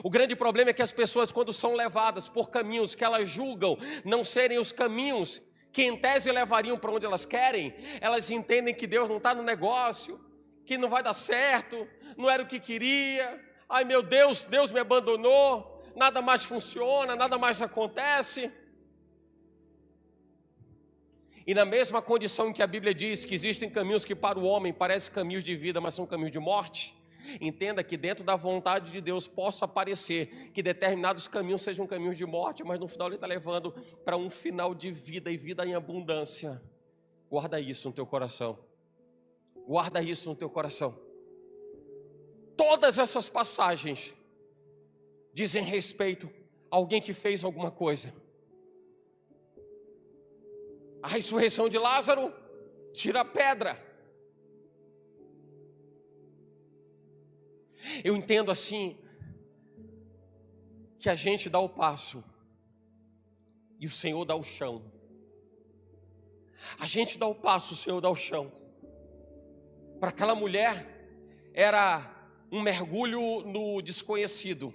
O grande problema é que as pessoas, quando são levadas por caminhos que elas julgam não serem os caminhos que em tese levariam para onde elas querem, elas entendem que Deus não está no negócio, que não vai dar certo, não era o que queria. Ai meu Deus, Deus me abandonou, nada mais funciona, nada mais acontece. E na mesma condição em que a Bíblia diz que existem caminhos que para o homem parecem caminhos de vida, mas são caminhos de morte, entenda que dentro da vontade de Deus possa parecer que determinados caminhos sejam caminhos de morte, mas no final Ele está levando para um final de vida e vida em abundância. Guarda isso no teu coração. Guarda isso no teu coração. Todas essas passagens dizem respeito a alguém que fez alguma coisa. A ressurreição de Lázaro tira a pedra. Eu entendo assim, que a gente dá o passo e o Senhor dá o chão. A gente dá o passo, o Senhor dá o chão. Para aquela mulher era um mergulho no desconhecido,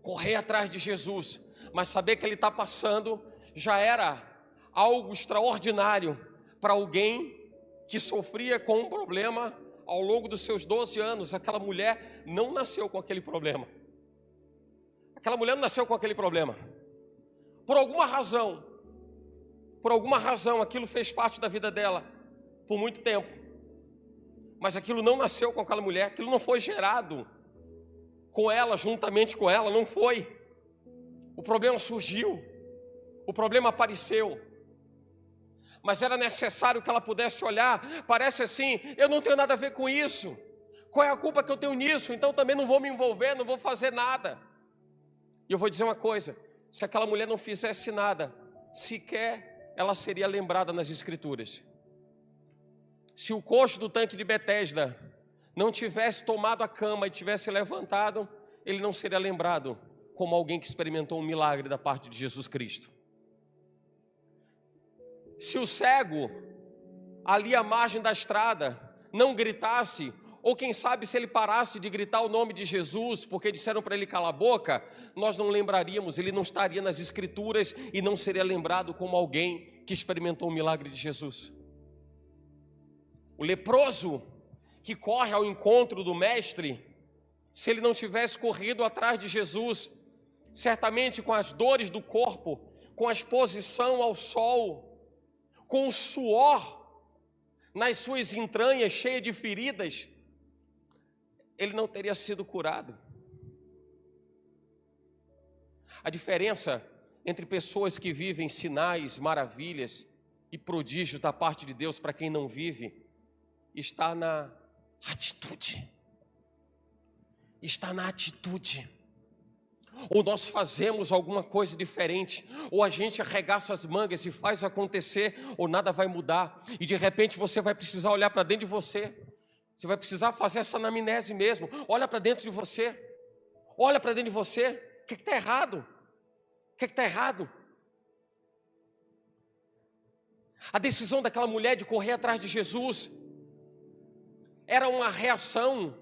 correr atrás de Jesus, mas saber que Ele está passando já era algo extraordinário para alguém que sofria com um problema. Ao longo dos seus 12 anos, aquela mulher não nasceu com aquele problema. Aquela mulher não nasceu com aquele problema. Por alguma razão, aquilo fez parte da vida dela por muito tempo. Mas aquilo não nasceu com aquela mulher, aquilo não foi gerado com ela, juntamente com ela, não foi. O problema surgiu, o problema apareceu. Mas era necessário que ela pudesse olhar. Parece assim: eu não tenho nada a ver com isso. Qual é a culpa que eu tenho nisso? Então também não vou me envolver, não vou fazer nada. E eu vou dizer uma coisa: se aquela mulher não fizesse nada, sequer ela seria lembrada nas Escrituras. Se o coxo do tanque de Betesda não tivesse tomado a cama e tivesse levantado, ele não seria lembrado como alguém que experimentou um milagre da parte de Jesus Cristo. Se o cego, ali à margem da estrada, não gritasse, ou quem sabe se ele parasse de gritar o nome de Jesus, porque disseram para ele calar a boca, nós não lembraríamos, ele não estaria nas Escrituras e não seria lembrado como alguém que experimentou o milagre de Jesus. O leproso, que corre ao encontro do Mestre, se ele não tivesse corrido atrás de Jesus, certamente com as dores do corpo, com a exposição ao sol, com o suor nas suas entranhas cheias de feridas, ele não teria sido curado. A diferença entre pessoas que vivem sinais, maravilhas e prodígios da parte de Deus para quem não vive, está na atitude. Está na atitude. Ou nós fazemos alguma coisa diferente, ou a gente arregaça as mangas e faz acontecer, ou nada vai mudar, e de repente você vai precisar olhar para dentro de você. Você vai precisar fazer essa anamnese mesmo. Olha para dentro de você. Olha para dentro de você. O que está errado? O que está errado? A decisão daquela mulher de correr atrás de Jesus era uma reação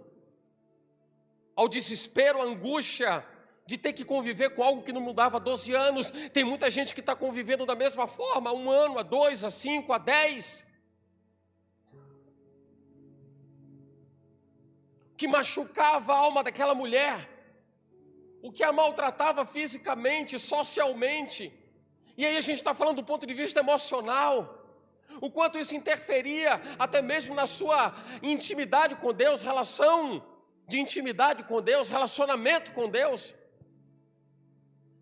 ao desespero, à angústia de ter que conviver com algo que não mudava há 12 anos. Tem muita gente que está convivendo da mesma forma, há 1 ano, há 2, há 5, há 10. Que machucava a alma daquela mulher, o que a maltratava fisicamente, socialmente. E aí a gente está falando do ponto de vista emocional, o quanto isso interferia até mesmo na sua intimidade com Deus, relação de intimidade com Deus, relacionamento com Deus.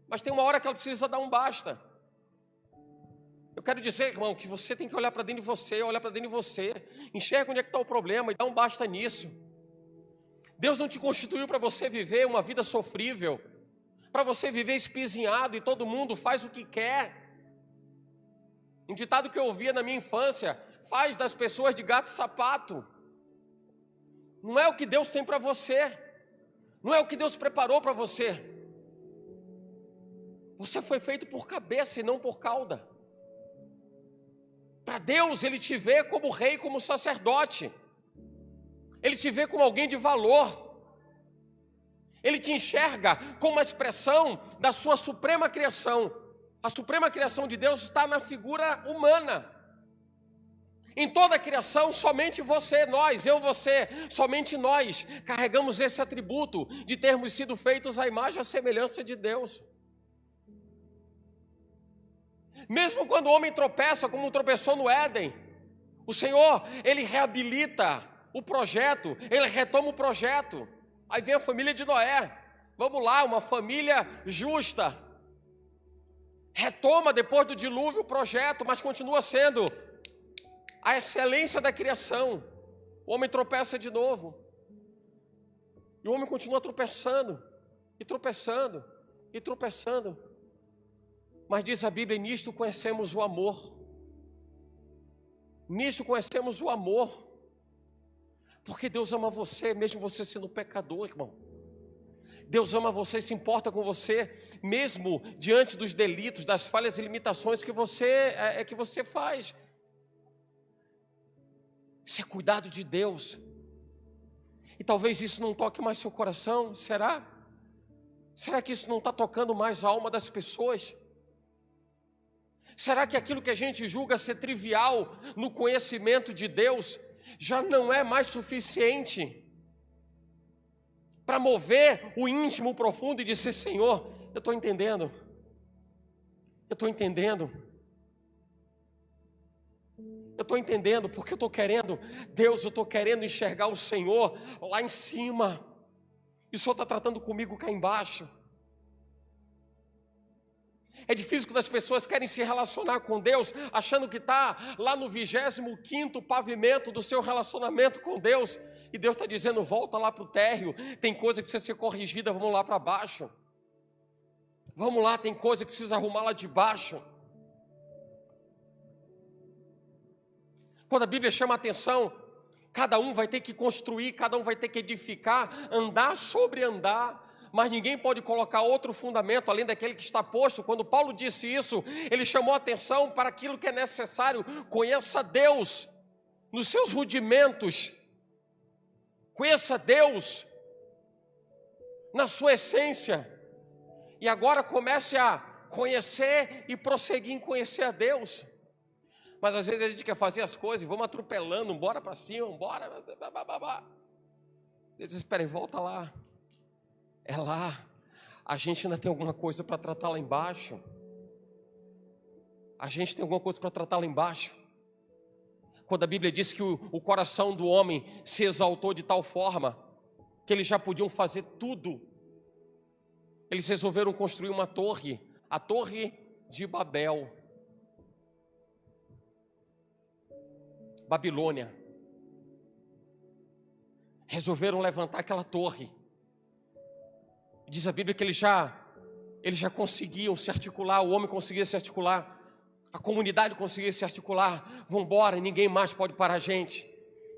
Mas tem uma hora que ela precisa dar um basta. Eu quero dizer, irmão, que você tem que olhar para dentro de você, olhar para dentro de você, enxerga onde é que está o problema e dá um basta nisso. Deus não te constituiu para você viver uma vida sofrível, para você viver espizinhado e todo mundo faz o que quer. Um ditado que eu ouvia na minha infância: faz das pessoas de gato e sapato. Não é o que Deus tem para você, não é o que Deus preparou para você. Você foi feito por cabeça e não por cauda. Para Deus, Ele te vê como rei, como sacerdote. Ele te vê como alguém de valor. Ele te enxerga como uma expressão da sua suprema criação. A suprema criação de Deus está na figura humana. Em toda a criação, somente você, nós, eu, você, somente nós carregamos esse atributo de termos sido feitos à imagem e à semelhança de Deus. Mesmo quando o homem tropeça, como tropeçou no Éden, o Senhor, Ele reabilita o projeto, Ele retoma o projeto. Aí vem a família de Noé, vamos lá, uma família justa, retoma depois do dilúvio o projeto, mas continua sendo a excelência da criação. O homem tropeça de novo, e o homem continua tropeçando, e tropeçando, e tropeçando. Mas diz a Bíblia, nisto conhecemos o amor. Nisto conhecemos o amor. Porque Deus ama você, mesmo você sendo pecador, irmão. Deus ama você, se importa com você, mesmo diante dos delitos, das falhas e limitações que você faz. Isso é cuidado de Deus. E talvez isso não toque mais seu coração, será? Será que isso não está tocando mais a alma das pessoas? Será que aquilo que a gente julga ser trivial no conhecimento de Deus já não é mais suficiente para mover o íntimo, o profundo e dizer: Senhor, eu estou entendendo, eu estou entendendo, eu estou entendendo, porque eu estou querendo, Deus, eu estou querendo enxergar o Senhor lá em cima, e o Senhor está tratando comigo cá embaixo. É difícil quando as pessoas querem se relacionar com Deus, achando que está lá no 25º pavimento do seu relacionamento com Deus, e Deus está dizendo: volta lá para o térreo, tem coisa que precisa ser corrigida, vamos lá para baixo. Vamos lá, tem coisa que precisa arrumar lá de baixo. Quando a Bíblia chama a atenção, cada um vai ter que construir, cada um vai ter que edificar, andar sobre andar, mas ninguém pode colocar outro fundamento além daquele que está posto. Quando Paulo disse isso, ele chamou a atenção para aquilo que é necessário. Conheça Deus nos seus rudimentos, conheça Deus na sua essência, e agora comece a conhecer e prosseguir em conhecer a Deus. Mas às vezes a gente quer fazer as coisas e vamos atropelando, bora para cima, bora. Deus diz, espera aí, volta lá. É lá. A gente ainda tem alguma coisa para tratar lá embaixo. A gente tem alguma coisa para tratar lá embaixo. Quando a Bíblia diz que o coração do homem se exaltou de tal forma que eles já podiam fazer tudo. Eles resolveram construir uma torre, a Torre de Babel. Babilônia. Resolveram levantar aquela torre. Diz a Bíblia que eles já conseguiam se articular, o homem conseguia se articular, a comunidade conseguia se articular. Vamos embora, ninguém mais pode parar a gente.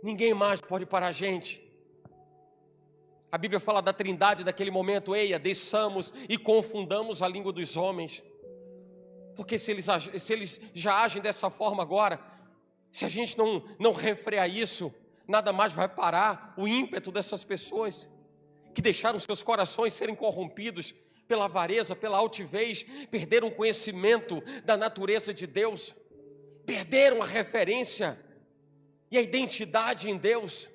Ninguém mais pode parar a gente. A Bíblia fala da trindade daquele momento. Eia, desçamos e confundamos a língua dos homens. Porque se eles já agem dessa forma agora, se a gente não refrear isso, nada mais vai parar o ímpeto dessas pessoas que deixaram seus corações serem corrompidos pela avareza, pela altivez, perderam o conhecimento da natureza de Deus, perderam a referência e a identidade em Deus.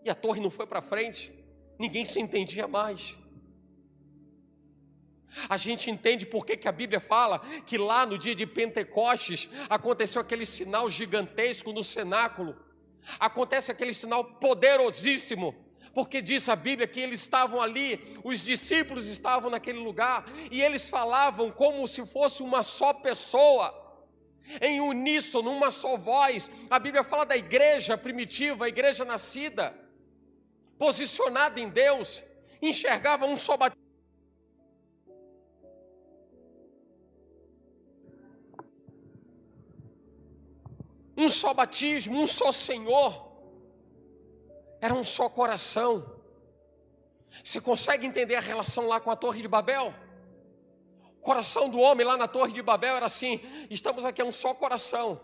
E a torre não foi para frente, ninguém se entendia mais. A gente entende por que a Bíblia fala que lá no dia de Pentecostes aconteceu aquele sinal gigantesco no cenáculo. Acontece aquele sinal poderosíssimo, porque diz a Bíblia que eles estavam ali, os discípulos estavam naquele lugar, e eles falavam como se fosse uma só pessoa, em uníssono, uma só voz. A Bíblia fala da igreja primitiva, a igreja nascida, posicionada em Deus, enxergava um só batismo. Um só batismo, um só Senhor, era um só coração. Você consegue entender a relação lá com a Torre de Babel? O coração do homem lá na Torre de Babel era assim: estamos aqui, é um só coração,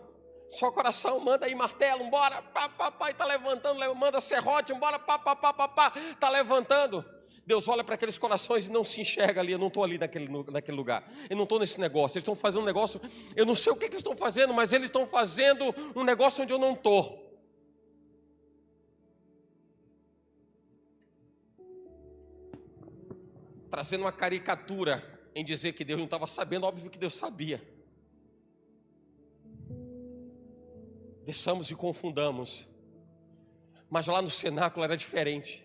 manda aí martelo, bora, pá, está levantando, manda serrote, bora, pá, está levantando. Deus olha para aqueles corações e não se enxerga ali. Eu não estou ali naquele lugar, eu não estou nesse negócio. Eles estão fazendo um negócio, eu não sei o que eles estão fazendo, mas eles estão fazendo um negócio onde eu não estou. Trazendo uma caricatura em dizer que Deus não estava sabendo. Óbvio que Deus sabia. Deixamos e confundamos. Mas lá no cenáculo era diferente.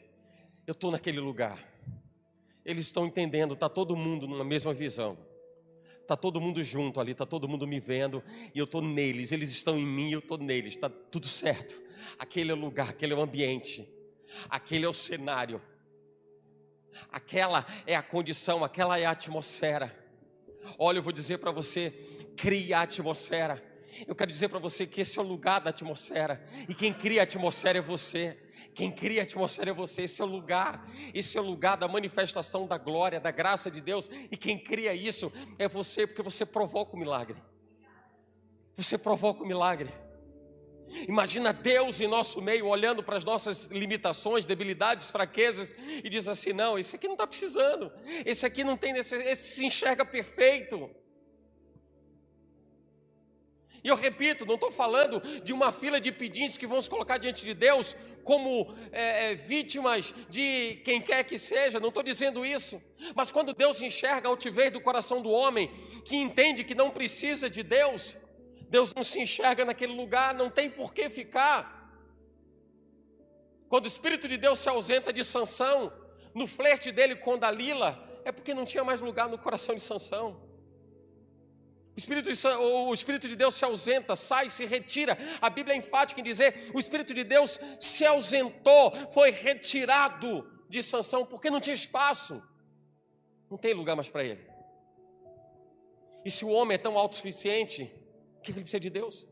Eu estou naquele lugar. Eles estão entendendo, está todo mundo numa mesma visão. Está todo mundo junto ali, está todo mundo me vendo. E eu estou neles, eles estão em mim e eu estou neles. Está tudo certo. Aquele é o lugar, aquele é o ambiente. Aquele é o cenário. Aquela é a condição, aquela é a atmosfera. Olha, eu vou dizer para você, crie a atmosfera. Eu quero dizer para você que esse é o lugar da atmosfera. E quem cria a atmosfera é você. Quem cria a atmosfera é você. Esse é o lugar da manifestação da glória, da graça de Deus. E quem cria isso é você, porque você provoca o milagre. Você provoca o milagre. Imagina Deus em nosso meio, olhando para as nossas limitações, debilidades, fraquezas, e diz assim: não, esse aqui não está precisando, esse aqui não tem necessidade, esse se enxerga perfeito. E eu repito, não estou falando de uma fila de pedintes que vão se colocar diante de Deus como vítimas de quem quer que seja, não estou dizendo isso. Mas quando Deus enxerga a altivez do coração do homem, que entende que não precisa de Deus, Deus não se enxerga naquele lugar, não tem por que ficar. Quando o Espírito de Deus se ausenta de Sansão, no flerte dele com Dalila, é porque não tinha mais lugar no coração de Sansão. O Espírito de Deus se ausenta, sai, se retira. A Bíblia é enfática em dizer: o Espírito de Deus se ausentou, foi retirado de Sansão, porque não tinha espaço, não tem lugar mais para ele. E se o homem é tão autossuficiente, o que ele precisa de Deus?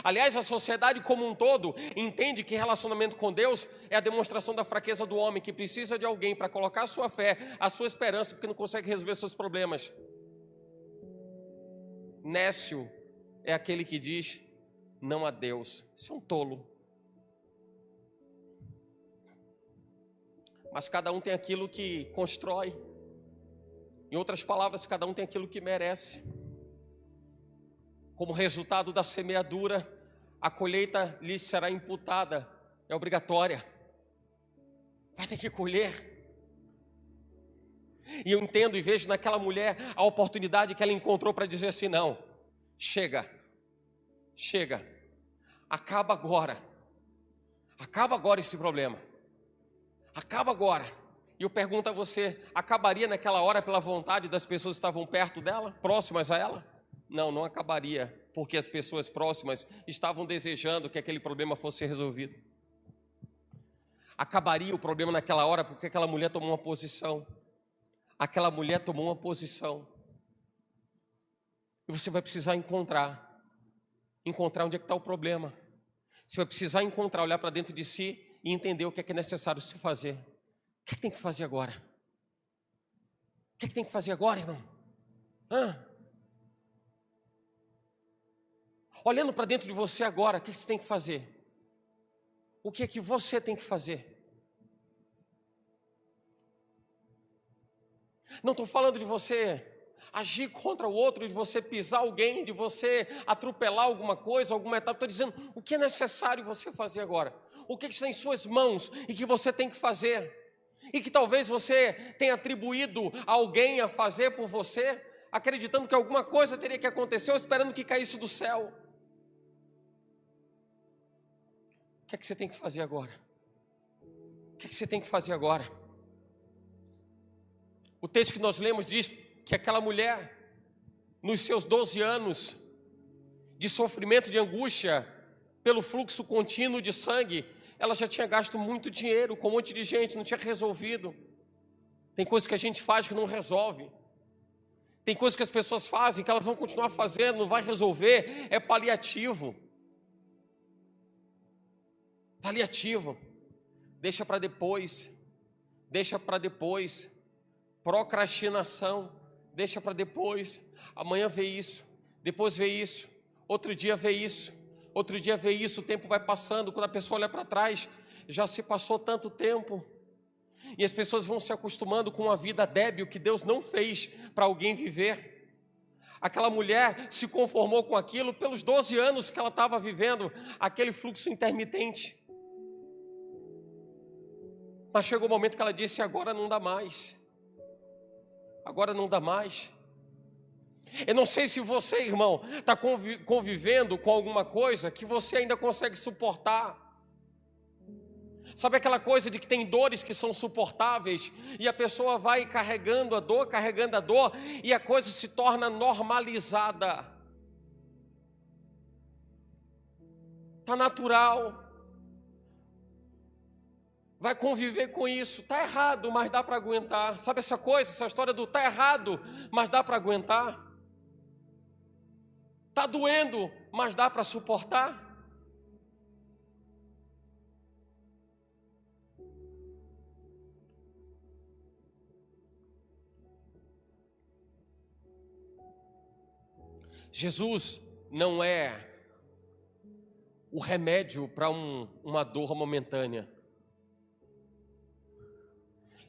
Aliás, a sociedade como um todo entende que relacionamento com Deus é a demonstração da fraqueza do homem, que precisa de alguém para colocar a sua fé, a sua esperança, porque não consegue resolver seus problemas. Nécio é aquele que diz não a Deus. Isso é um tolo. Mas cada um tem aquilo que constrói. Em outras palavras, cada um tem aquilo que merece. Como resultado da semeadura, a colheita lhe será imputada, é obrigatória. Vai ter que colher. E eu entendo e vejo naquela mulher a oportunidade que ela encontrou para dizer assim: não, chega, acaba agora esse problema, acaba agora. E eu pergunto a você, acabaria naquela hora pela vontade das pessoas que estavam perto dela, próximas a ela? Não, não acabaria, porque as pessoas próximas estavam desejando que aquele problema fosse resolvido. Acabaria o problema naquela hora porque aquela mulher tomou uma posição. Aquela mulher tomou uma posição. E você vai precisar encontrar onde é que está o problema. Você vai precisar olhar para dentro de si e entender o que é necessário se fazer. O que é que tem que fazer agora? O que é que tem que fazer agora, irmão? Olhando para dentro de você agora, o que é que você tem que fazer? O que é que você tem que fazer? Não estou falando de você agir contra o outro, de você pisar alguém, de você atropelar alguma coisa, alguma etapa. Estou dizendo o que é necessário você fazer agora. O que está em suas mãos e que você tem que fazer. E que talvez você tenha atribuído a alguém a fazer por você, acreditando que alguma coisa teria que acontecer ou esperando que caísse do céu. O que é que você tem que fazer agora? O que é que você tem que fazer agora? O texto que nós lemos diz que aquela mulher, nos seus 12 anos de sofrimento, de angústia, pelo fluxo contínuo de sangue, ela já tinha gasto muito dinheiro com um monte de gente, não tinha resolvido. Tem coisas que a gente faz que não resolve. Tem coisas que as pessoas fazem que elas vão continuar fazendo, não vai resolver, é paliativo. Paliativo. Deixa para depois. Procrastinação, deixa para depois. Amanhã vê isso, depois vê isso, outro dia vê isso, o tempo vai passando. Quando a pessoa olha para trás, já se passou tanto tempo. E as pessoas vão se acostumando com uma vida débil que Deus não fez para alguém viver. Aquela mulher se conformou com aquilo pelos 12 anos que ela estava vivendo, aquele fluxo intermitente. Mas chegou o momento que ela disse: agora não dá mais. Agora não dá mais. Eu não sei se você, irmão, está convivendo com alguma coisa que você ainda consegue suportar. Sabe aquela coisa de que tem dores que são suportáveis e a pessoa vai carregando a dor e a coisa se torna normalizada. Está natural. Vai conviver com isso. Está errado, mas dá para aguentar. Sabe essa coisa, essa história do está errado, mas dá para aguentar? Está doendo, mas dá para suportar? Jesus não é o remédio para uma dor momentânea.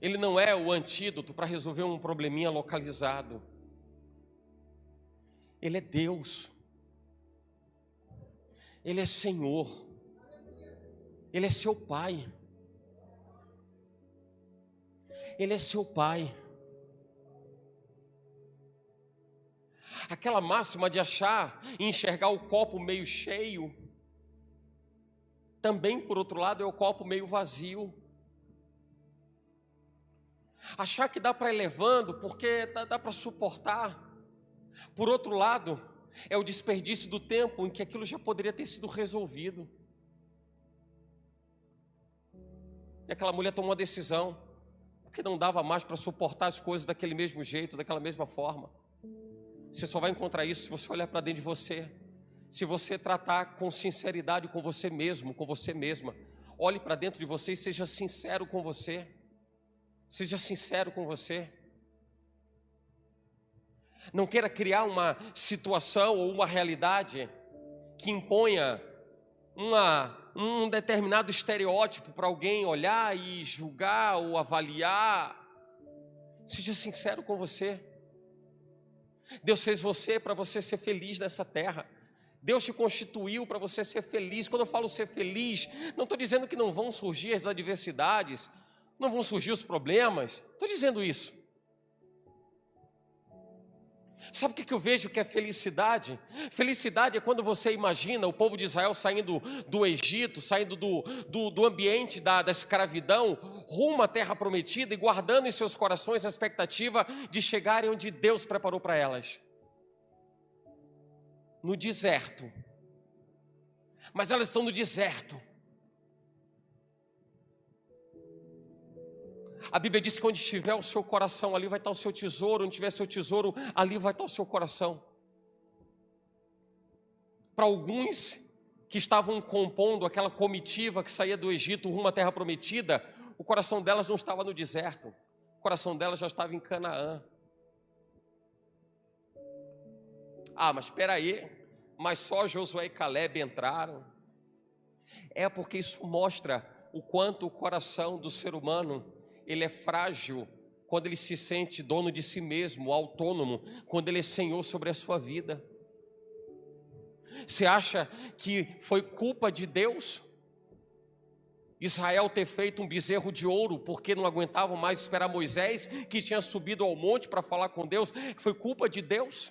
Ele não é o antídoto para resolver um probleminha localizado. Ele é Deus. Ele é Senhor. Ele é seu Pai. Ele é seu Pai. Aquela máxima de achar e enxergar o copo meio cheio, também, por outro lado, é o copo meio vazio. Achar que dá para ir levando porque dá para suportar. Por outro lado, é o desperdício do tempo em que aquilo já poderia ter sido resolvido. E aquela mulher tomou uma decisão, porque não dava mais para suportar as coisas daquele mesmo jeito, daquela mesma forma. Você só vai encontrar isso se você olhar para dentro de você. Se você tratar com sinceridade com você mesmo, com você mesma. Olhe para dentro de você e seja sincero com você. Seja sincero com você. Não queira criar uma situação ou uma realidade que imponha um determinado estereótipo para alguém olhar e julgar ou avaliar. Seja sincero com você. Deus fez você para você ser feliz nessa terra. Deus te constituiu para você ser feliz. Quando eu falo ser feliz, não estou dizendo que não vão surgir as adversidades, não vão surgir os problemas. Estou dizendo isso. Sabe o que eu vejo que é felicidade? Felicidade é quando você imagina o povo de Israel saindo do Egito, saindo do ambiente da escravidão, rumo à terra prometida e guardando em seus corações a expectativa de chegarem onde Deus preparou para elas. No deserto. Mas elas estão no deserto. A Bíblia diz que onde estiver o seu coração, ali vai estar o seu tesouro. Onde estiver seu tesouro, ali vai estar o seu coração. Para alguns que estavam compondo aquela comitiva que saía do Egito rumo à terra prometida, o coração delas não estava no deserto. O coração delas já estava em Canaã. Ah, mas espera aí, mas só Josué e Caleb entraram. É porque isso mostra o quanto o coração do ser humano, ele é frágil quando ele se sente dono de si mesmo, autônomo, quando ele é senhor sobre a sua vida. Você acha que foi culpa de Deus Israel ter feito um bezerro de ouro porque não aguentavam mais esperar Moisés, que tinha subido ao monte para falar com Deus? Foi culpa de Deus?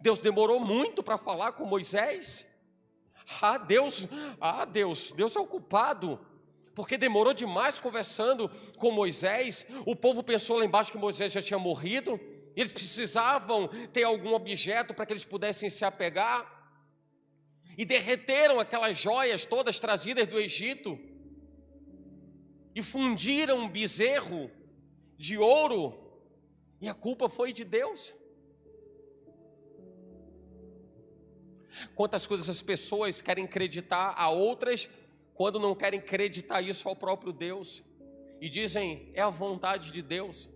Deus demorou muito para falar com Moisés? Deus é o culpado, porque demorou demais conversando com Moisés. O povo pensou lá embaixo que Moisés já tinha morrido, e eles precisavam ter algum objeto para que eles pudessem se apegar, e derreteram aquelas joias todas trazidas do Egito, e fundiram um bezerro de ouro, e a culpa foi de Deus. Quantas coisas as pessoas querem acreditar a outras, quando não querem acreditar isso ao próprio Deus, e dizem, é a vontade de Deus.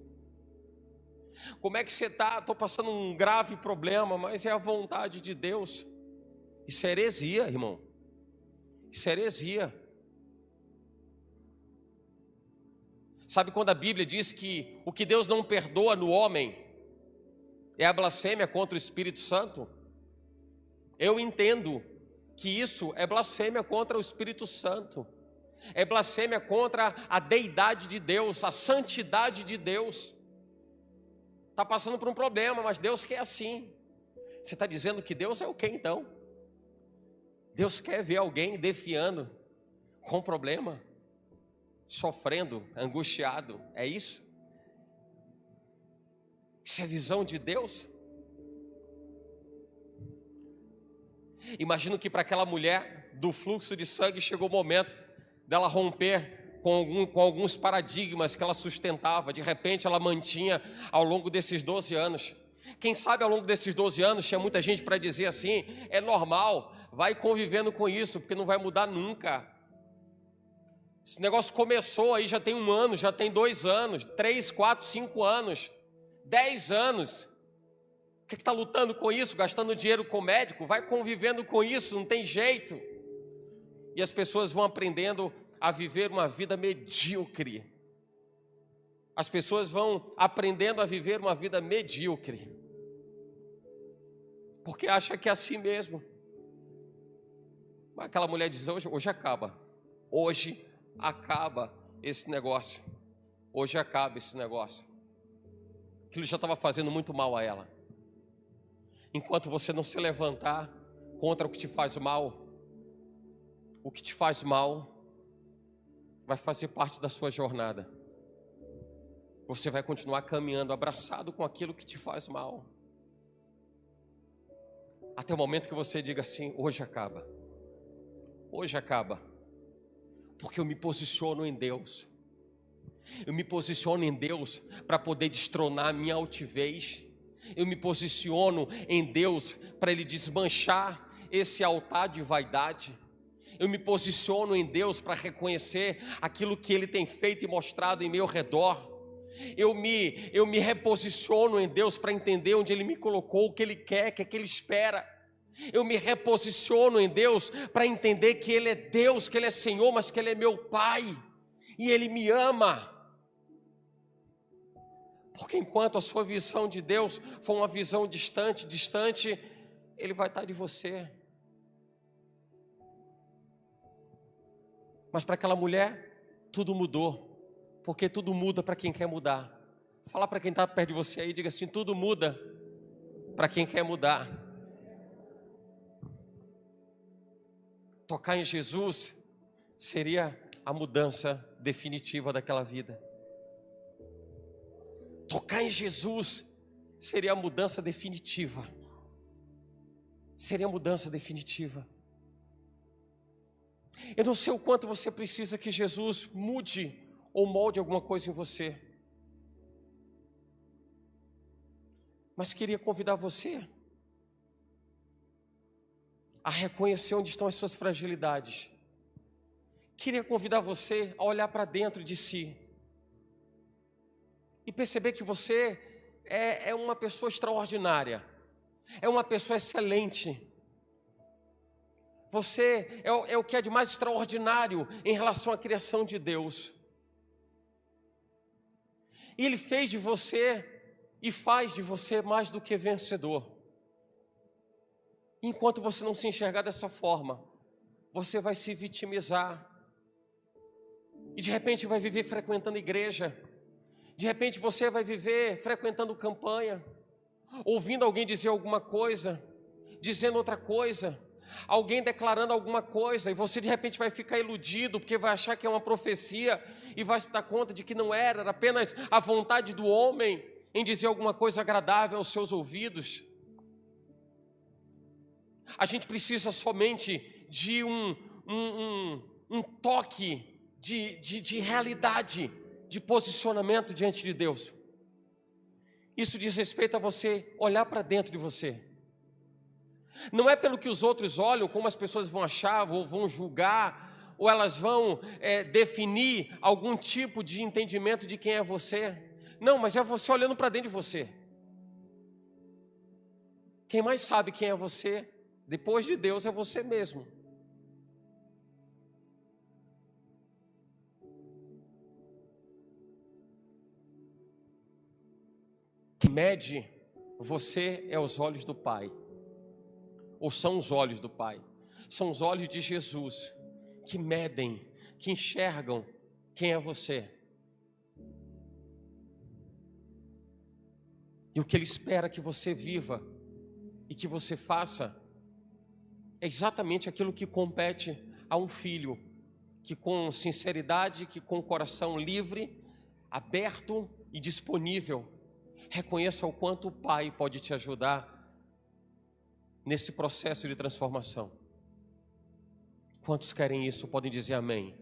Como é que você está? Estou passando um grave problema, mas é a vontade de Deus. Isso é heresia, irmão. Isso é heresia. Sabe quando a Bíblia diz que o que Deus não perdoa no homem é a blasfêmia contra o Espírito Santo? Eu entendo que isso é blasfêmia contra o Espírito Santo, é blasfêmia contra a deidade de Deus, a santidade de Deus. Está passando por um problema, mas Deus quer assim. Você está dizendo que Deus é o quê então? Deus quer ver alguém defiando, com problema, sofrendo, angustiado, é isso? Isso é visão de Deus? Imagino que para aquela mulher do fluxo de sangue chegou o momento dela romper com alguns paradigmas que ela sustentava. De repente ela mantinha ao longo desses 12 anos. Quem sabe ao longo desses 12 anos tinha muita gente para dizer assim, é normal, vai convivendo com isso, porque não vai mudar nunca. Esse negócio começou aí, já tem 1 ano, já tem 2 anos, 3, 4, 5 anos, 10 anos. O que está lutando com isso, gastando dinheiro com médico? Vai convivendo com isso, não tem jeito. E as pessoas vão aprendendo a viver uma vida medíocre. As pessoas vão aprendendo a viver uma vida medíocre, porque acha que é assim mesmo. Mas aquela mulher diz, hoje acaba. Hoje acaba esse negócio. Hoje acaba esse negócio. Aquilo já estava fazendo muito mal a ela. Enquanto você não se levantar contra o que te faz mal, o que te faz mal vai fazer parte da sua jornada. Você vai continuar caminhando abraçado com aquilo que te faz mal, até o momento que você diga assim, hoje acaba. Hoje acaba. Porque eu me posiciono em Deus. Eu me posiciono em Deus para poder destronar a minha altivez. Eu me posiciono em Deus para Ele desmanchar esse altar de vaidade. Eu me posiciono em Deus para reconhecer aquilo que Ele tem feito e mostrado em meu redor. Eu me reposiciono em Deus para entender onde Ele me colocou, o que Ele quer, o que é que Ele espera. Eu me reposiciono em Deus para entender que Ele é Deus, que Ele é Senhor, mas que Ele é meu Pai. E Ele me ama. Porque enquanto a sua visão de Deus for uma visão distante, Ele vai estar de você. Mas para aquela mulher, tudo mudou. Porque tudo muda para quem quer mudar. Fala para quem está perto de você aí, diga assim: tudo muda para quem quer mudar. Tocar em Jesus seria a mudança definitiva daquela vida. Tocar em Jesus seria a mudança definitiva. Seria a mudança definitiva. Eu não sei o quanto você precisa que Jesus mude ou molde alguma coisa em você. Mas queria convidar você a reconhecer onde estão as suas fragilidades. Queria convidar você a olhar para dentro de si e perceber que você é uma pessoa extraordinária, é uma pessoa excelente. Você é o que é de mais extraordinário em relação à criação de Deus. E Ele fez de você e faz de você mais do que vencedor. Enquanto você não se enxergar dessa forma, você vai se vitimizar. E de repente vai viver frequentando igreja. De repente você vai viver frequentando campanha, ouvindo alguém dizer alguma coisa, dizendo outra coisa, alguém declarando alguma coisa, e você de repente vai ficar iludido, porque vai achar que é uma profecia, e vai se dar conta de que não era apenas a vontade do homem em dizer alguma coisa agradável aos seus ouvidos. A gente precisa somente de um toque de realidade, de posicionamento diante de Deus. Isso diz respeito a você olhar para dentro de você. Não é pelo que os outros olham, como as pessoas vão achar, ou vão julgar, ou elas vão definir algum tipo de entendimento de quem é você. Não, mas é você olhando para dentro de você. Quem mais sabe quem é você, depois de Deus, é você mesmo. Que mede você é os olhos do Pai, ou são os olhos do Pai, são os olhos de Jesus que medem, que enxergam quem é você. E o que Ele espera que você viva e que você faça é exatamente aquilo que compete a um filho que com sinceridade, que com o coração livre, aberto e disponível, reconheça o quanto o Pai pode te ajudar nesse processo de transformação. Quantos querem isso? Podem dizer amém.